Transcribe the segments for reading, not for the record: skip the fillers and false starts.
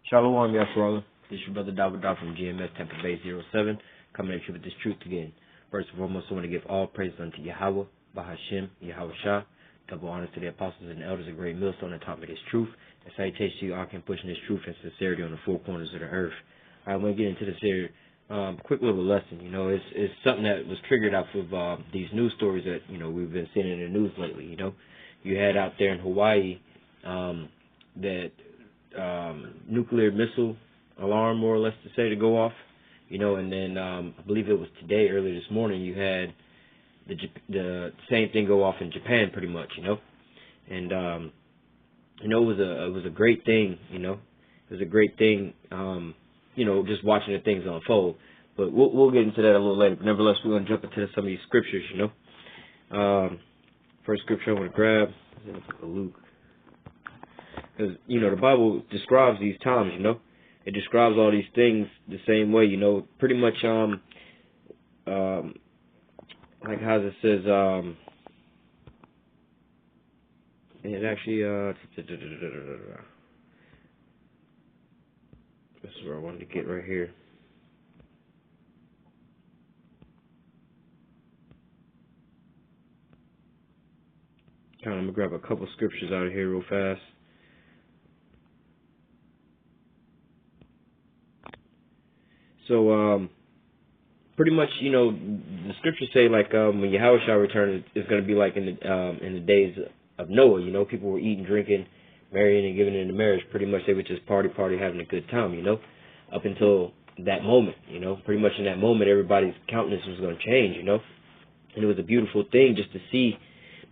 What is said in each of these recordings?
Shalom, Yasharala. This is your brother David from GMS Tampa Bay 07, coming at you with this truth again. First and foremost, I want to give all praise unto Yahweh, Bahashem, Yahweh Shah. Double honors to the apostles and elders, a great millstone that taught me this truth. And salutations to you all can pushing this truth and sincerity on the four corners of the earth. I want to get into this here quick little lesson. You know, it's something that was triggered off of these news stories that, you know, we've been seeing in the news lately. You know, you had out there in Hawaii that nuclear missile alarm, more or less to say, to go off, you know, and then I believe it was today, early this morning, you had the same thing go off in Japan, pretty much, you know, and you know, it was a great thing, you know, it was a great thing, you know, just watching the things unfold. But we'll get into that a little later. But nevertheless, we're going to jump into some of these scriptures, you know. First scripture I'm going to grab is in the book of Luke. Because, you know, the Bible describes these times, you know. It describes all these things the same way, you know. Pretty much, like how it says, it actually, this is where I wanted to get right here. I'm going to grab a couple scriptures out of here real fast. So, pretty much, you know, the scriptures say, like, when Yahweh shall return, it's going to be like in the days of Noah, you know. People were eating, drinking, marrying, and giving into marriage. Pretty much they would just party, having a good time, you know, up until that moment, you know. Pretty much in that moment, everybody's countenance was going to change, you know. And it was a beautiful thing just to see,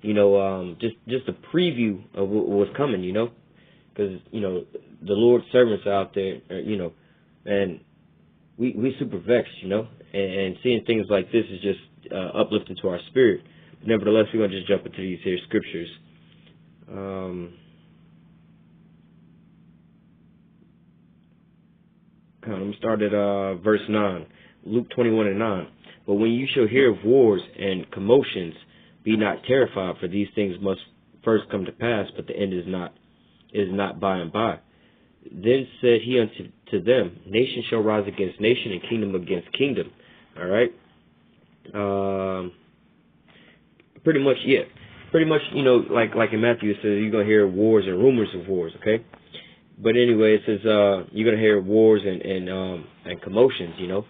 you know, just a preview of what was coming, you know. Because, you know, the Lord's servants are out there, you know, and we super vexed, you know, and seeing things like this is just uplifting to our spirit. But nevertheless, we're going to just jump into these here scriptures. Let me start at verse 9, Luke 21:9. But when you shall hear of wars and commotions, be not terrified, for these things must first come to pass, but the end is not by and by. Then said he unto them, nation shall rise against nation, and kingdom against kingdom. All right. Pretty much, yeah. Pretty much, you know, like in Matthew, it says you're gonna hear wars and rumors of wars. Okay. But anyway, it says you're gonna hear wars and commotions. You know,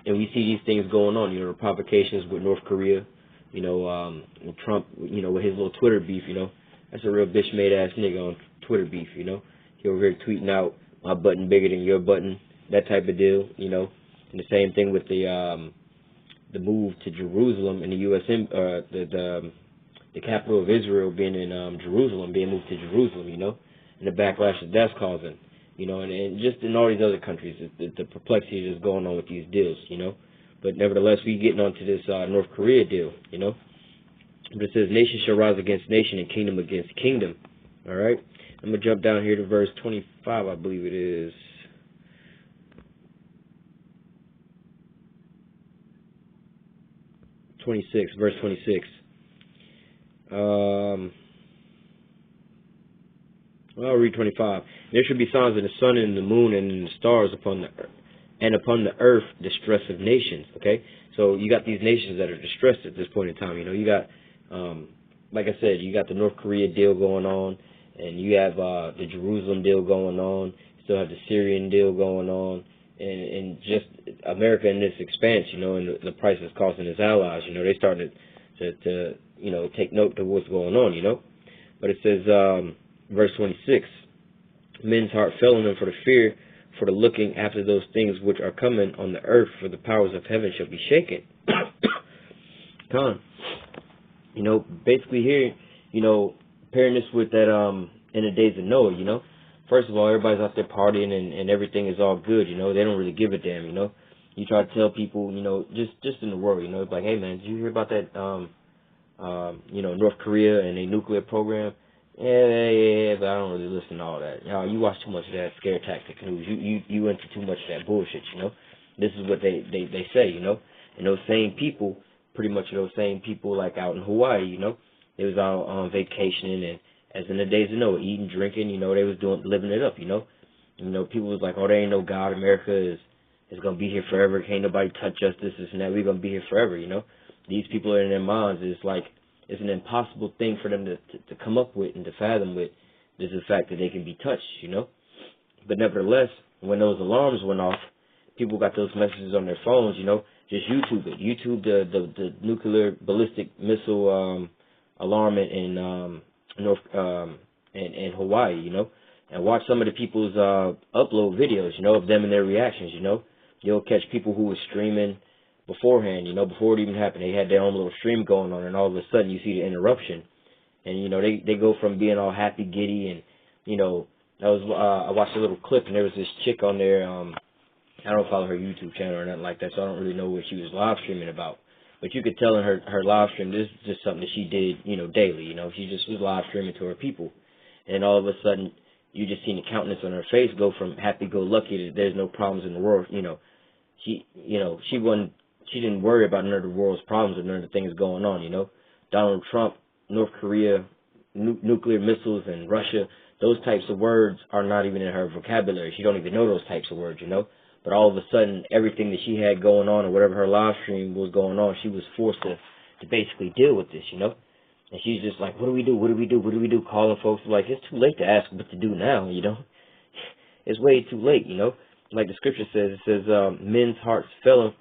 and we see these things going on. You know, the provocations with North Korea. You know, Trump. You know, with his little Twitter beef. You know, that's a real bitch made ass nigga on Twitter beef. You know. He over here tweeting out my button bigger than your button, that type of deal, you know. And the same thing with the move to Jerusalem in the U.S. The capital of Israel being in Jerusalem, being moved to Jerusalem, you know, and the backlash that that's causing, you know, and just in all these other countries, the perplexity that's going on with these deals, you know. But nevertheless, we getting onto this North Korea deal, you know. But it says nation shall rise against nation and kingdom against kingdom. All right. I'm going to jump down here to verse 25, I believe it is. Verse 26. I'll read 25. There should be signs in the sun and the moon and in the stars upon the earth distress of nations. Okay? So you got these nations that are distressed at this point in time. You know, you got, like I said, you got the North Korea deal going on. And you have the Jerusalem deal going on. You still have the Syrian deal going on. And just America in this expanse, you know, and the price it's costing its allies, you know, they started to you know, take note of what's going on, you know. But it says, verse 26, men's heart fell in them for the fear, for the looking after those things which are coming on the earth, for the powers of heaven shall be shaken. You know, basically here, you know, pairing this with that in the days of Noah, you know. First of all, everybody's out there partying and everything is all good, you know. They don't really give a damn, you know. You try to tell people, you know, just in the world, you know, it's like, hey man, did you hear about that you know, North Korea and a nuclear program? Yeah, but I don't really listen to all that. You know, you watch too much of that scare tactic news. You into too much of that bullshit, you know. This is what they say, you know. And those same people, pretty much those same people like out in Hawaii, you know. They was out on vacationing and, as in the days of Noah, eating, drinking, you know, they was living it up, you know. You know, people was like, oh, there ain't no God. America is gonna be here forever. Can't nobody touch us. This and that. We're gonna be here forever. You know, these people are in their minds. It's like it's an impossible thing for them to come up with and to fathom with. Is the fact that they can be touched. You know, but nevertheless, when those alarms went off, people got those messages on their phones. You know, just YouTube it. YouTube the nuclear ballistic missile alarm in in Hawaii. You know. And watch some of the people's upload videos, you know, of them and their reactions, you know. You'll catch people who were streaming beforehand, you know, before it even happened. They had their own little stream going on, and all of a sudden you see the interruption. And, you know, they go from being all happy, giddy, and, you know, I watched a little clip, and there was this chick on there, I don't follow her YouTube channel or nothing like that, so I don't really know what she was live streaming about. But you could tell in her live stream, this is just something that she did, you know, daily, you know. She just was live streaming to her people. And all of a sudden, you just seen the countenance on her face go from happy-go-lucky to there's no problems in the world. You know, she didn't worry about none of the world's problems or none of the things going on. You know, Donald Trump, North Korea, nuclear missiles, and Russia. Those types of words are not even in her vocabulary. She don't even know those types of words. You know, but all of a sudden, everything that she had going on or whatever her live stream was going on, she was forced to basically deal with this. You know. And she's just like, what do we do? What do we do? What do we do? Calling folks like, it's too late to ask what to do now, you know. It's way too late, you know. Like the scripture says, it says, men's hearts fell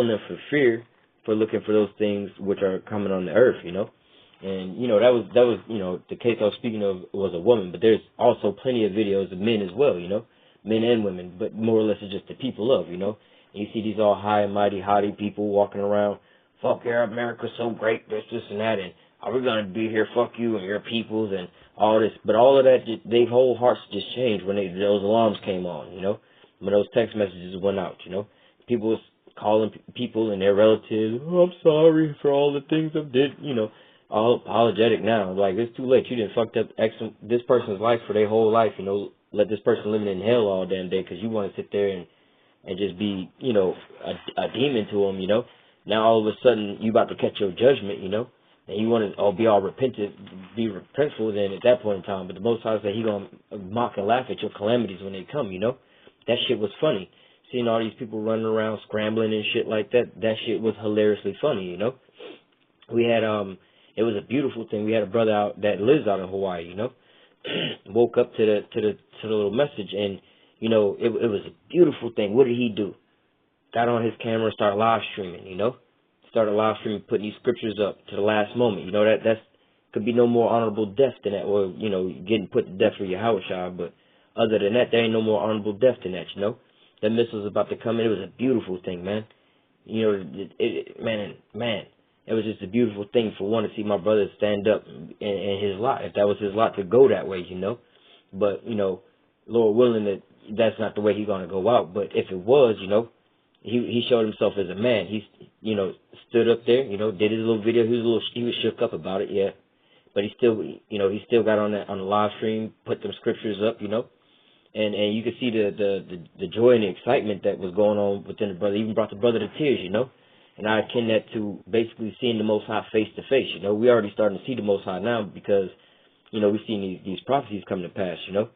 in them for fear, for looking for those things which are coming on the earth, you know. And, you know, that was, you know, the case I was speaking of was a woman, but there's also plenty of videos of men as well, you know, men and women, but more or less it's just the people of, you know. And you see these all high and mighty, haughty people walking around, fuck yeah, America's so great, this and that, and are we going to be here, fuck you and your peoples and all this. But all of that, their whole hearts just changed when those alarms came on, you know, when those text messages went out, you know. People was calling people and their relatives, oh, I'm sorry for all the things I did, you know, all apologetic now. Like, it's too late. You done fucked up this person's life for their whole life, you know, let this person living in hell all damn day because you want to sit there and just be, you know, a demon to them, you know. Now all of a sudden you about to catch your judgment, you know. And you want to be all repentant, be repentful then at that point in time. But the Most High said He going to mock and laugh at your calamities when they come, you know. That shit was funny. Seeing all these people running around scrambling and shit like that, that shit was hilariously funny, you know. We had, it was a beautiful thing. We had a brother out that lives out in Hawaii, you know. Woke up to the little message, and, you know, it was a beautiful thing. What did he do? Got on his camera and started live streaming, you know. Started live streaming, putting these scriptures up to the last moment. You know, that's could be no more honorable death than that, or, you know, getting put to death for your Yahweh. But other than that, there ain't no more honorable death than that, you know. That missile's about to come in. It was a beautiful thing, man. You know, man, it was just a beautiful thing for one to see my brother stand up in his lot, if that was his lot to go that way, you know. But, you know, Lord willing, that's not the way he's going to go out. But if it was, you know, he showed himself as a man. He's, you know, stood up there, you know, did his little video. He was shook up about it, yeah. But he still got on the live stream, put them scriptures up, you know. And you could see the joy and the excitement that was going on within the brother. Even brought the brother to tears, you know. And I akin that to basically seeing the Most High face to face, you know. We already starting to see the Most High now because, you know, we've seen these prophecies come to pass, you know.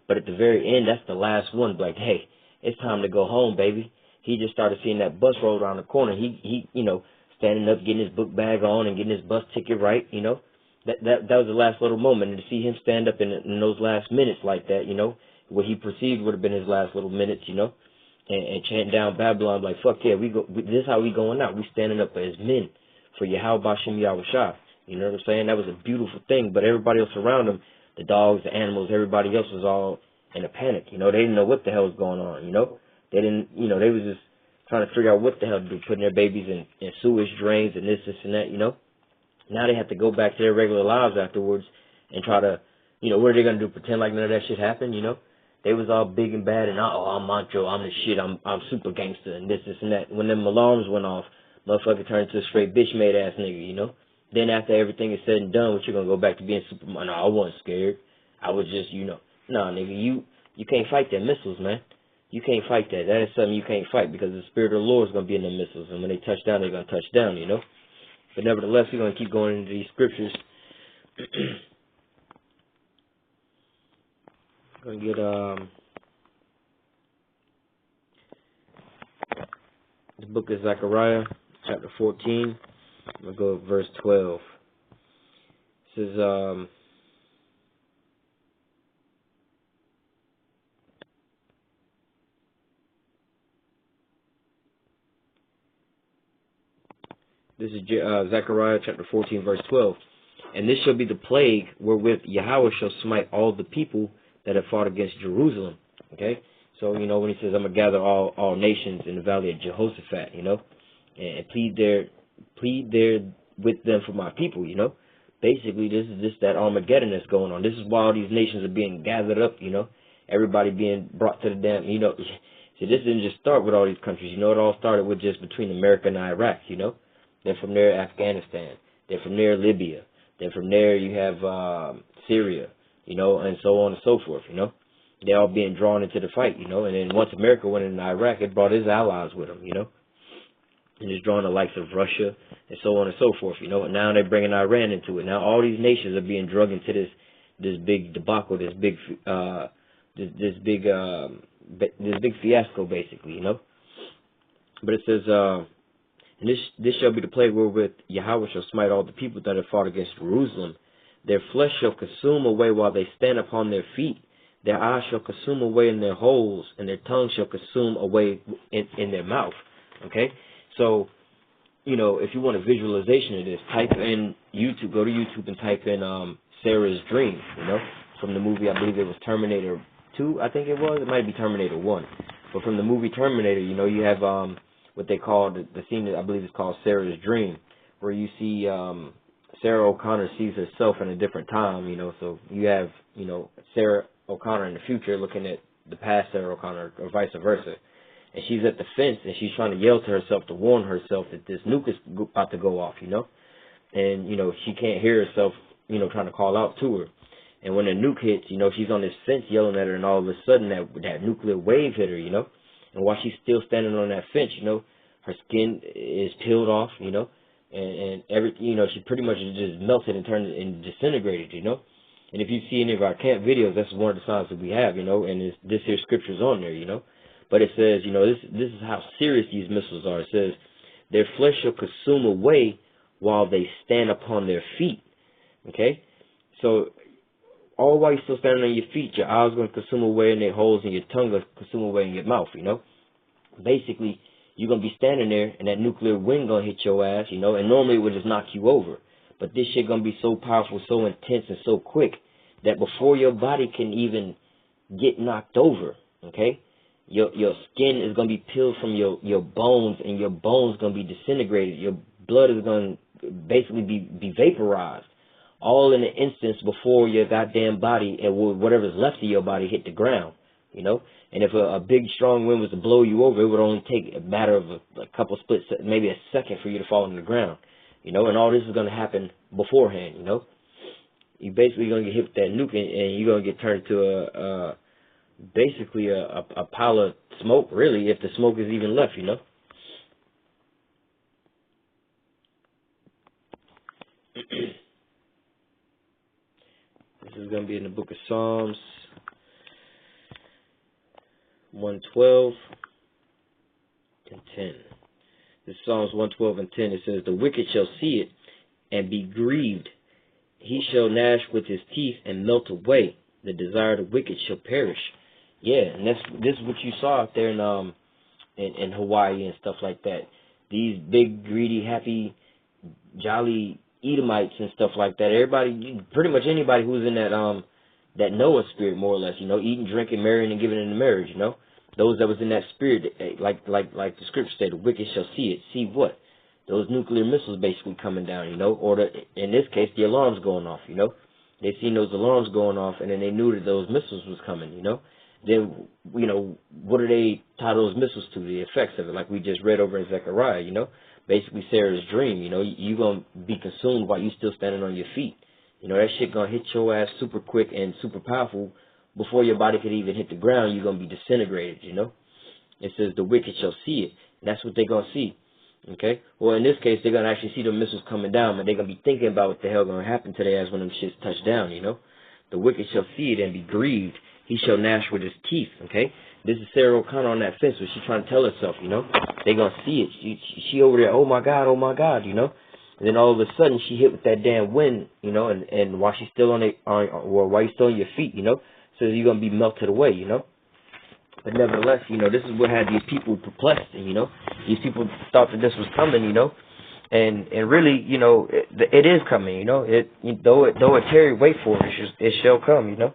But at the very end, that's the last one. Like, hey, it's time to go home, baby. He just started seeing that bus roll around the corner. He, you know, standing up, getting his book bag on and getting his bus ticket right, you know. That was the last little moment. And to see him stand up in those last minutes like that, you know, what he perceived would have been his last little minutes, you know, and chant down Babylon like, fuck yeah, this is how we going out. We standing up as men for Yahweh Bashem Yahweh Shah. You know what I'm saying? That was a beautiful thing. But everybody else around him, the dogs, the animals, everybody else was all in a panic. You know, they didn't know what the hell was going on, you know. They didn't, you know, they was just trying to figure out what the hell to do, putting their babies in sewage drains and this and that, you know. Now they have to go back to their regular lives afterwards and try to, you know, what are they going to do, pretend like none of that shit happened, you know. They was all big and bad and, oh, I'm macho, I'm the shit, I'm super gangster and this and that. When them alarms went off, motherfucker turned into a straight bitch-made ass nigga, you know. Then after everything is said and done, what you going to go back to being Superman? No, I wasn't scared. I was just, you know, nah, nigga, you can't fight them missiles, man. You can't fight that. That is something you can't fight because the Spirit of the Lord is going to be in the missiles. And when they touch down, they're going to touch down, you know. But nevertheless, we're going to keep going into these scriptures. Going to get, Book of Zechariah, chapter 14. I'm going to go to verse 12. It says, this is Zechariah chapter 14, verse 12. And this shall be the plague wherewith Yahweh shall smite all the people that have fought against Jerusalem. Okay? So, you know, when he says, I'm going to gather all nations in the valley of Jehoshaphat, you know, and plead there with them for my people, you know. Basically, this is just that Armageddon that's going on. This is why all these nations are being gathered up, you know. Everybody being brought to the damn, you know. So this didn't just start with all these countries, you know. It all started with just between America and Iraq, you know. Then from there, Afghanistan. Then from there, Libya. Then from there, you have Syria, you know, and so on and so forth, you know. They're all being drawn into the fight, you know. And then once America went into Iraq, it brought his allies with them, you know. And it's drawing the likes of Russia and so on and so forth, you know. And now they're bringing Iran into it. Now all these nations are being drugged into this big debacle, this big fiasco, basically, you know. But it says, and this shall be the plague wherewith Yahweh shall smite all the people that have fought against Jerusalem. Their flesh shall consume away while they stand upon their feet. Their eyes shall consume away in their holes, and their tongue shall consume away in their mouth. Okay? So, you know, if you want a visualization of this, type in YouTube, go to YouTube and type in Sarah's Dream, you know, from the movie, I believe it was Terminator 2, I think it was. It might be Terminator 1. But from the movie Terminator, you know, you have what they call, the scene that I believe is called Sarah's Dream, where you see Sarah O'Connor sees herself in a different time, you know, so you have, you know, Sarah O'Connor in the future looking at the past Sarah O'Connor, or vice versa. And she's at the fence, and she's trying to yell to herself to warn herself that this nuke is about to go off, you know. And, you know, she can't hear herself, you know, trying to call out to her. And when the nuke hits, you know, she's on this fence yelling at her, and all of a sudden that nuclear wave hit her, you know. And while she's still standing on that fence, you know, her skin is peeled off, you know. And everything, you know, she pretty much just melted and turned and disintegrated, you know. And if you see any of our camp videos, that's one of the signs that we have, you know, and this here scripture's on there, you know. But it says, you know, this is how serious these missiles are. It says, their flesh shall consume away while they stand upon their feet. Okay? So, all while you're still standing on your feet, your eyes are going to consume away in their holes, and your tongue will consume away in your mouth, you know? Basically, you're going to be standing there, and that nuclear wind going to hit your ass, you know? And normally it would just knock you over. But this shit going to be so powerful, so intense, and so quick that before your body can even get knocked over, okay? Your skin is going to be peeled from your bones, and your bones going to be disintegrated. Your blood is going to basically be vaporized, all in an instance before your goddamn body and whatever's left of your body hit the ground, you know. And if a big strong wind was to blow you over, it would only take a matter of a couple splits, maybe a second for you to fall on the ground, you know. And all this is going to happen beforehand, you know. You're basically going to get hit with that nuke, and you're going to get turned to basically a pile of smoke, really, if the smoke is even left, you know. This is going to be in the book of Psalms 112 and 10. This is Psalms 112 and 10. It says, the wicked shall see it and be grieved. He shall gnash with his teeth and melt away. The desire of the wicked shall perish. Yeah, and this is what you saw out there in Hawaii and stuff like that. These big, greedy, happy, jolly Edomites and stuff like that. Everybody, pretty much anybody who's in that Noah spirit, more or less, you know, eating, drinking, marrying, and giving in marriage, you know. Those that was in that spirit, like the scripture said, the wicked shall see it. See what? Those nuclear missiles basically coming down, you know, or in this case, the alarms going off, you know. They seen those alarms going off, and then they knew that those missiles was coming, you know. Then, you know, what do they tie those missiles to? The effects of it, like we just read over in Zechariah, you know. Basically, Sarah's dream, you know, you're going to be consumed while you still standing on your feet. You know, that shit going to hit your ass super quick and super powerful. Before your body could even hit the ground, you're going to be disintegrated, you know. It says the wicked shall see it. And that's what they're going to see. Okay? Well, in this case, they're going to actually see the missiles coming down, but they're going to be thinking about what the hell going to happen to their ass when them shits touch down, you know. The wicked shall see it and be grieved. He shall gnash with his teeth, okay? This is Sarah O'Connor on that fence, where she's trying to tell herself, you know. They gonna see it. She over there, oh my God, you know. And then all of a sudden, she hit with that damn wind, you know. And while she's still while you're still on your feet, you know, so you're gonna be melted away, you know. But nevertheless, you know, this is what had these people perplexed, and you know, these people thought that this was coming, you know. And really, you know, it is coming, you know. Though it tarry, wait for it. It shall come, you know.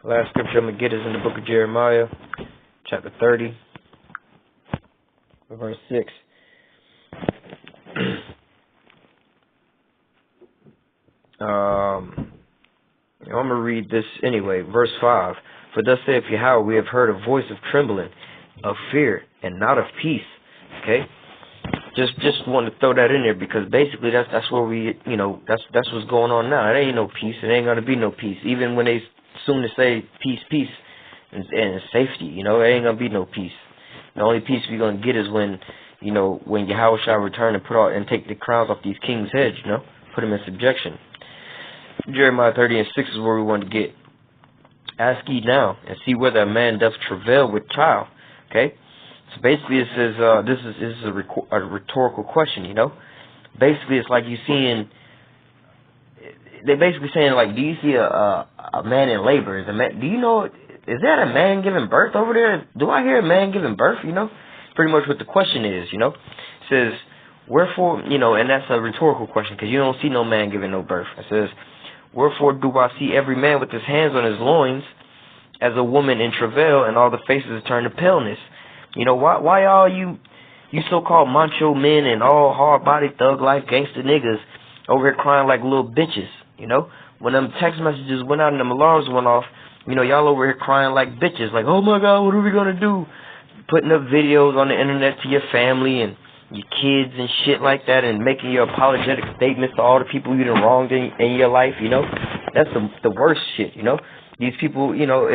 Last scripture I'm gonna get is in the book of Jeremiah, chapter 30, verse 6. I'm gonna read this anyway. Verse 5. For thus saith Yahweh, we have heard a voice of trembling, of fear, and not of peace. Okay. Just want to throw that in there, because basically that's where we, you know, that's what's going on now. It ain't no peace. It ain't gonna be no peace. Even when they soon to say peace and safety, you know, it ain't gonna be no peace. The only peace we're gonna get is when, you know, when Yahweh shall return and take the crowns off these kings' heads, you know, put them in subjection. Jeremiah 30 and 6 is where we want to get. Ask ye now and see whether a man doth travail with child. Okay. So basically, it says this is a rhetorical question, you know. Basically, it's like you seeing. They're basically saying, like, do you see a man in labor? Do you know? Is that a man giving birth over there? Do I hear a man giving birth? You know, pretty much what the question is. You know, it says, wherefore, you know, and that's a rhetorical question, because you don't see no man giving no birth. It says, wherefore do I see every man with his hands on his loins, as a woman in travail, and all the faces turn to paleness? You know, why all you so-called macho men and all hard-bodied thug life gangster niggas over here crying like little bitches, you know? When them text messages went out and them alarms went off, you know, y'all over here crying like bitches, like, oh my God, what are we gonna do? Putting up videos on the internet to your family and your kids and shit like that, and making your apologetic statements to all the people you done wronged in your life, you know? That's the worst shit, you know? These people, you know,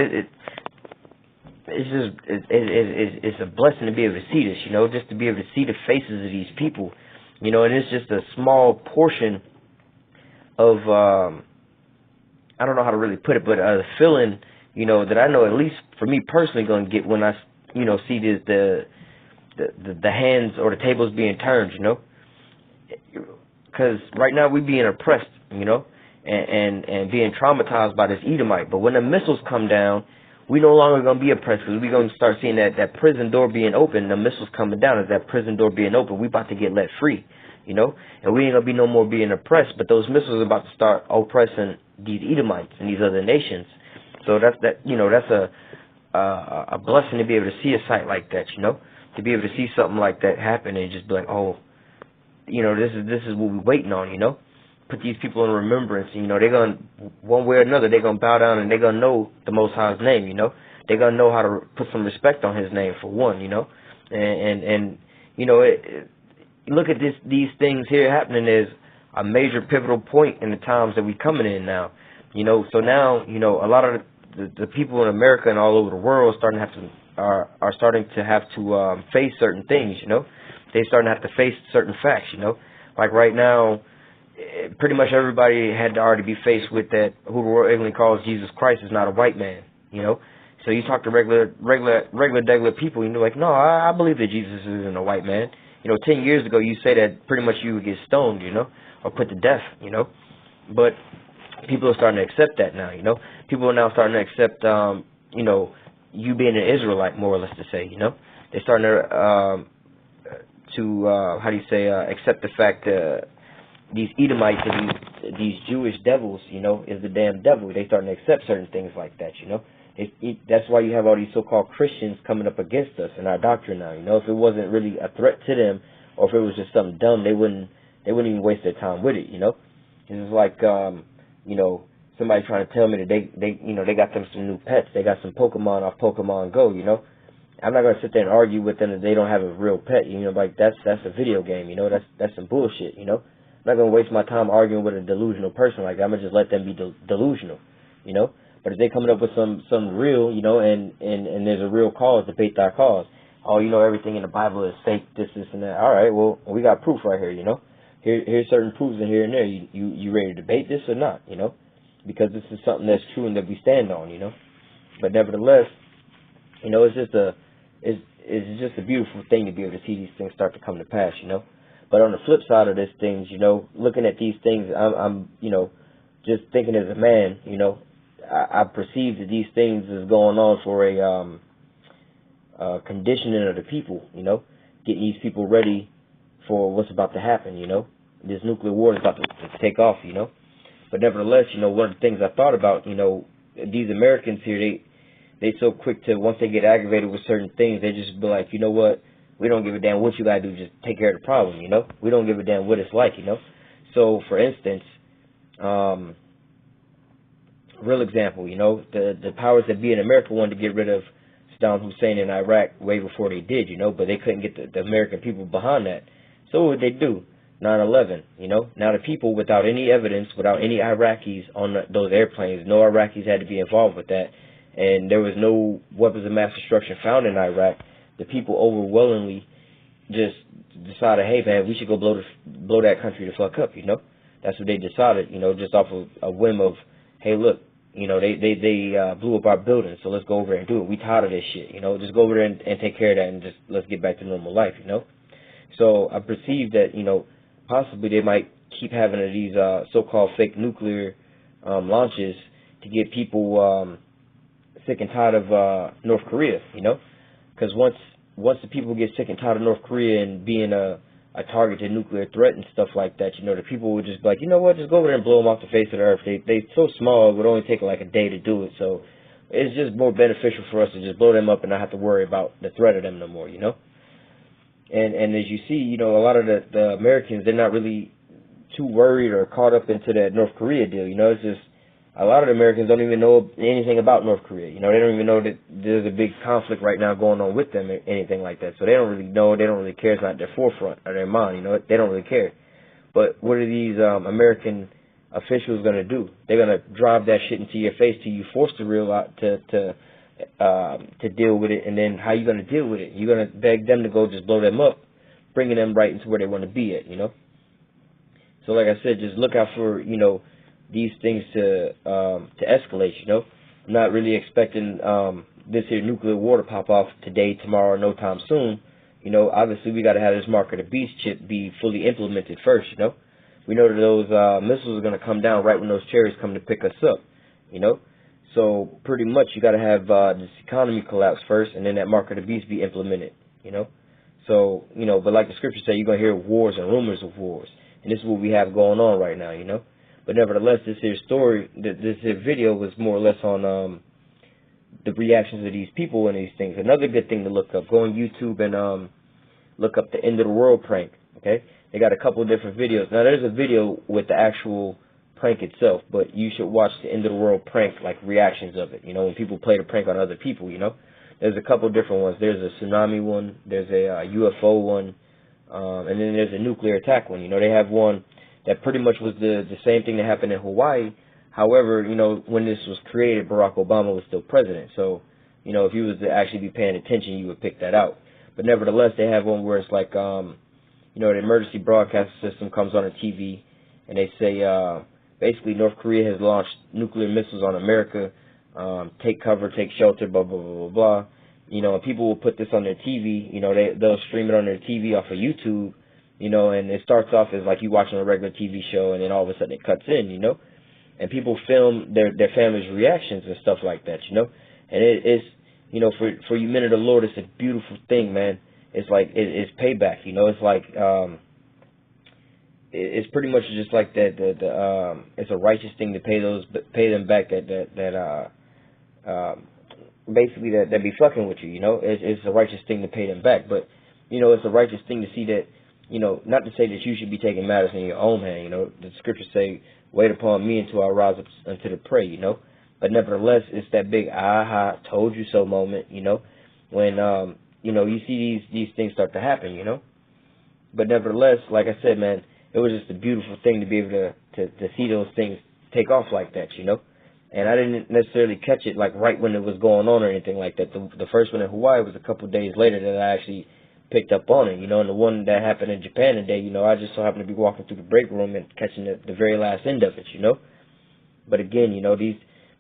it's a blessing to be able to see this, you know, just to be able to see the faces of these people, you know, and it's just a small portion of, I don't know how to really put it, but the feeling, you know, that I know, at least for me personally, going to get when I, you know, see the hands or the tables being turned, you know, because right now we being oppressed, you know, and being traumatized by this Edomite. But when the missiles come down, we no longer going to be oppressed, because we're going to start seeing that prison door being open. The missiles coming down, as that prison door being open, we about to get let free, you know, and we ain't going to be no more being oppressed, but those missiles are about to start oppressing these Edomites and these other nations. So that's a blessing to be able to see a sight like that, you know, to be able to see something like that happen and just be like, oh, you know, this is what we're waiting on, you know. Put these people in remembrance, you know, they're going to, one way or another, they're going to bow down and they're going to know the Most High's name, you know. They're going to know how to put some respect on his name, for one, you know. And you know, look at these things here happening is a major pivotal point in the times that we're coming in now, you know. So now, you know, a lot of the people in America and all over the world are starting to have to face certain things, you know. They're starting to have to face certain facts, you know. Like right now, pretty much everybody had to already be faced with that who the world ignorantly calls Jesus Christ is not a white man, you know. So you talk to regular people, you know, like, no, I believe that Jesus isn't a white man. You know, 10 years ago, you say that pretty much you would get stoned, you know, or put to death, you know. But people are starting to accept that now, you know. People are now starting to accept, you know, you being an Israelite, more or less to say, you know. They're starting to accept the fact that these Edomites and these Jewish devils, you know, is the damn devil. They starting to accept certain things like that, you know. That's why you have all these so-called Christians coming up against us and our doctrine now, you know. If it wasn't really a threat to them, or if it was just something dumb, they wouldn't even waste their time with it, you know. It's like, you know, somebody trying to tell me that they got them some new pets. They got some Pokemon off Pokemon Go, you know. I'm not gonna sit there and argue with them that they don't have a real pet, you know. Like that's a video game, you know. That's some bullshit, you know. I'm not gonna waste my time arguing with a delusional person like that. I'm gonna just let them be delusional, you know. But if they coming up with some real, you know, and there's a real cause, debate that cause. Oh, you know, everything in the Bible is fake, this and that. All right, well, we got proof right here, you know. Here's certain proofs in here and there. You ready to debate this or not, you know? Because this is something that's true and that we stand on, you know. But nevertheless, You know, it's just a beautiful thing to be able to see these things start to come to pass, you know. But on the flip side of this things, you know, looking at these things, I'm you know, just thinking as a man, you know, I perceive that these things is going on for a conditioning of the people, you know, getting these people ready for what's about to happen, you know. This nuclear war is about to take off, you know. But nevertheless, you know, one of the things I thought about, you know, these Americans here, they so quick to, once they get aggravated with certain things, they just be like, you know what, we don't give a damn what you gotta do, just take care of the problem, you know. We don't give a damn what it's like, you know. So, for instance, real example, you know, the powers that be in America wanted to get rid of Saddam Hussein in Iraq way before they did, you know, but they couldn't get the American people behind that. So what would they do? 9/11, you know. Now the people, without any evidence, without any Iraqis on those airplanes, no Iraqis had to be involved with that, and there was no weapons of mass destruction found in Iraq. The people overwhelmingly just decided, hey man, we should go blow that country the fuck up, you know. That's what they decided, you know, just off of a whim of, hey look, you know, they blew up our building, so let's go over there and do it. We tired of this shit, you know. Just go over there and take care of that, and just let's get back to normal life, you know. So I perceive that, you know, possibly they might keep having these so-called fake nuclear launches to get people sick and tired of North Korea, you know, because once the people get sick and tired of North Korea and being a target to nuclear threat and stuff like that, you know, the people would just be like, you know what, just go over there and blow them off the face of the earth. They so small, it would only take like a day to do it, so it's just more beneficial for us to just blow them up and not have to worry about the threat of them no more, you know. And as you see, you know, a lot of the Americans, they're not really too worried or caught up into that North Korea deal. You know, it's just a lot of the Americans don't even know anything about North Korea. You know, they don't even know that there's a big conflict right now going on with them or anything like that. So they don't really know. They don't really care. It's not their forefront of their mind. You know, they don't really care. But what are these American officials going to do? They're going to drive that shit into your face till you forced to realize to deal with it. And then how you going to deal with it? You're going to beg them to go just blow them up, bringing them right into where they want to be at, you know. So like I said, just look out for, you know, these things to escalate, you know. I'm not really expecting this here nuclear war to pop off today, tomorrow, no time soon. You know, obviously we got to have this mark of the beast chip be fully implemented first, you know. We know that those missiles are going to come down right when those chariots come to pick us up, you know. So pretty much you got to have this economy collapse first, and then that mark of the beast be implemented, you know. So, you know, but like the scriptures say, you're going to hear wars and rumors of wars. And this is what we have going on right now, you know. But nevertheless, this here story, this here video was more or less on the reactions of these people and these things. Another good thing to look up, go on YouTube and look up the end of the world prank, okay? They got a couple of different videos. Now, there's a video with the actual prank itself, but you should watch the end of the world prank, like reactions of it, you know, when people play the prank on other people, you know. There's a couple of different ones. There's a tsunami one, there's a UFO one, and then there's a nuclear attack one. You know, they have one that pretty much was the same thing that happened in Hawaii. However, you know, when this was created, Barack Obama was still president. So, you know, if you was to actually be paying attention, you would pick that out. But nevertheless, they have one where it's like, you know, the emergency broadcast system comes on a TV, and they say, basically, North Korea has launched nuclear missiles on America. Take cover, take shelter, blah, blah, blah, blah, blah. You know, and people will put this on their TV. You know, they'll stream it on their TV off of YouTube, you know, and it starts off as like you watching a regular TV show, and then all of a sudden it cuts in, you know. And people film their family's reactions and stuff like that, you know. And it's, you know, for you men of the Lord, it's a beautiful thing, man. It's like, it's payback, you know. It's like, it's pretty much just like that. It's a righteous thing to pay them back basically that be fucking with you, you know. It's a righteous thing to pay them back, but you know, it's a righteous thing to see that, you know, not to say that you should be taking matters in your own hand, you know. The scriptures say, "Wait upon me until I rise up unto the prey," you know. But nevertheless, it's that big aha, told you so moment, you know, when you know, you see these things start to happen, you know. But nevertheless, like I said, man, it was just a beautiful thing to be able to see those things take off like that, you know. And I didn't necessarily catch it like right when it was going on or anything like that. The first one in Hawaii was a couple of days later that I actually picked up on it, you know. And the one that happened in Japan today, you know, I just so happened to be walking through the break room and catching the very last end of it, you know. But again, you know, these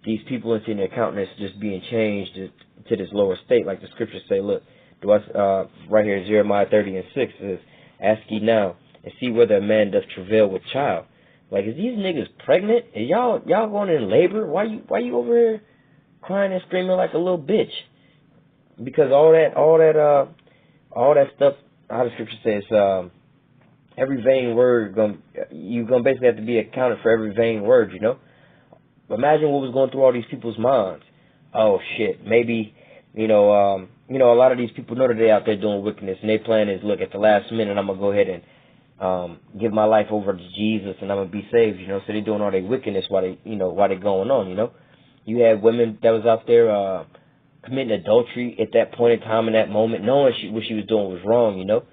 these people into their countenance just being changed to this lower state, like the scriptures say. Look, right here, Jeremiah 30:6 says, "Ask ye now, and see whether a man doth travail with child." Like, is these niggas pregnant? And y'all going in labor? Why you over here crying and screaming like a little bitch? Because all that stuff, how the scripture says, every vain word you gonna basically have to be accounted for every vain word, you know. Imagine what was going through all these people's minds. Oh shit, maybe a lot of these people know that they're out there doing wickedness, and their plan is, look, at the last minute I'm gonna go ahead and give my life over to Jesus, and I'm gonna be saved, you know. So they're doing all their wickedness while they're going on, you know. You had women that was out there committing adultery at that point in time, in that moment, knowing what she was doing was wrong, you know.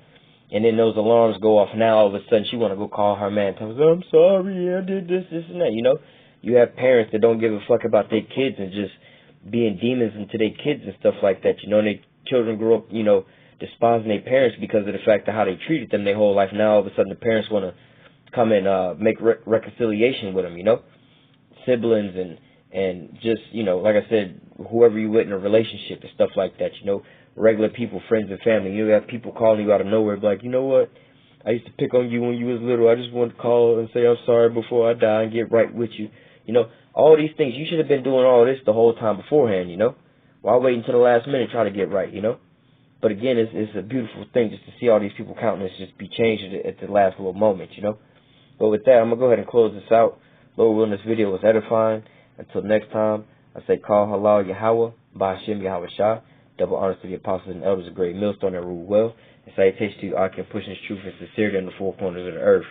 And then those alarms go off. Now all of a sudden she want to go call her man, tell him, I'm sorry, I did this, and that, you know. You have parents that don't give a fuck about their kids and just being demons into their kids and stuff like that, you know. And their children grow up, you know, despising their parents because of the fact of how they treated them their whole life. Now all of a sudden the parents want to come and make reconciliation with them, you know. Siblings and just, you know, like I said, whoever you with in a relationship and stuff like that, you know. Regular people, friends and family. You have people calling you out of nowhere, like, you know what? I used to pick on you when you was little. I just wanted to call and say I'm sorry before I die and get right with you. You know, all these things. You should have been doing all this the whole time beforehand, you know. Why wait until the last minute trying to get right, you know? But again, it's a beautiful thing just to see all these people countenance just be changed at the last little moment, you know. But with that, I'm going to go ahead and close this out. Lord willing, this video was edifying. Until next time, I say, call halal Yahweh, Ba'ashem Yahweh Shah. Double honors to the apostles and elders, a great millstone that rule well. And salutations to you, Akim, pushing his truth and sincerity in the four corners of the earth.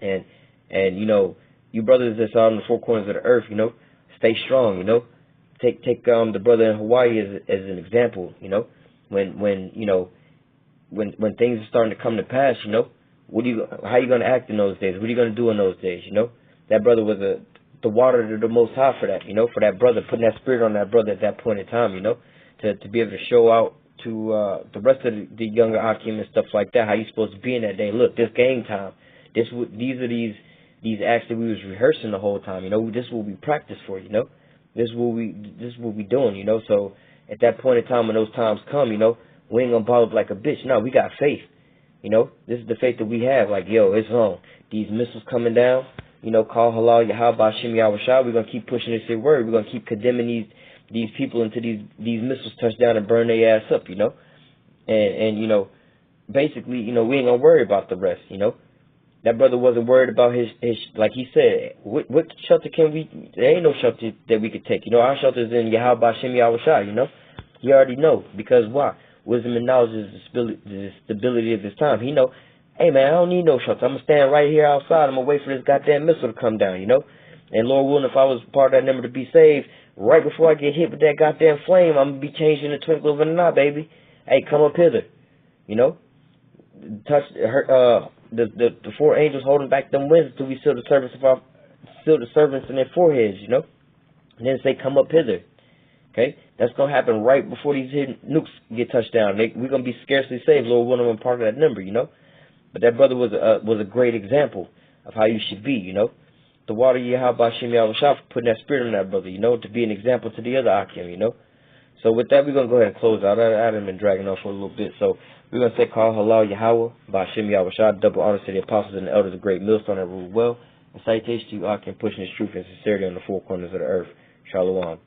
And you know, you brothers that's out in the four corners of the earth, you know, stay strong, you know. Take the brother in Hawaii as an example, you know. When things are starting to come to pass, you know, how you gonna act in those days? What are you gonna do in those days, you know? That brother was the water to the Most High for that, you know, for that brother, putting that spirit on that brother at that point in time, you know. To be able to show out to the rest of the younger Akim and stuff like that, how you supposed to be in that day. Look, this game time. These are these acts that we was rehearsing the whole time. You know, this is what we practice for. You know, this is what we doing. You know, so at that point in time when those times come, you know, we ain't gonna ball up like a bitch. No, we got faith. You know, this is the faith that we have. Like, yo, it's on. These missiles coming down. You know, call halal Yahweh Ba'ashem Yahweh Shah. We're gonna keep pushing this here word. We're gonna keep condemning these people until these missiles touch down and burn their ass up, you know. And you know, basically, you know, we ain't gonna worry about the rest, you know. That brother wasn't worried about his like he said, what shelter there ain't no shelter that we could take. You know, our shelter is in Yahweh Ba'ashem Yahweh Shah, you know. You already know, because why? Wisdom and knowledge is the stability of this time. He know, hey man, I don't need no shelter. I'm gonna stand right here outside. I'm gonna wait for this goddamn missile to come down, you know. And Lord willing, if I was part of that number to be saved, right before I get hit with that goddamn flame, I'm going to be changed in the twinkle of an eye, baby. Hey, come up hither. You know? Touch the four angels holding back them winds until we seal the servants in their foreheads, you know? And then say, come up hither. Okay? That's going to happen right before these hidden nukes get touched down. We're going to be scarcely saved, Lord willing, I'm part of that number, you know? But that brother was a great example of how you should be, you know? The water Yahweh Ba'ashem Yahweh Shah, putting that spirit on that brother, you know, to be an example to the other Akim, you know. So with that, we're going to go ahead and close out. I haven't been dragging on for a little bit. So we're going to say, call halal Yahweh Ba'ashem Yahweh Shah, double honors to the apostles and the elders, a great millstone that rule well. And salutations to you, Akim, pushing his truth and sincerity on the four corners of the earth. Shalom.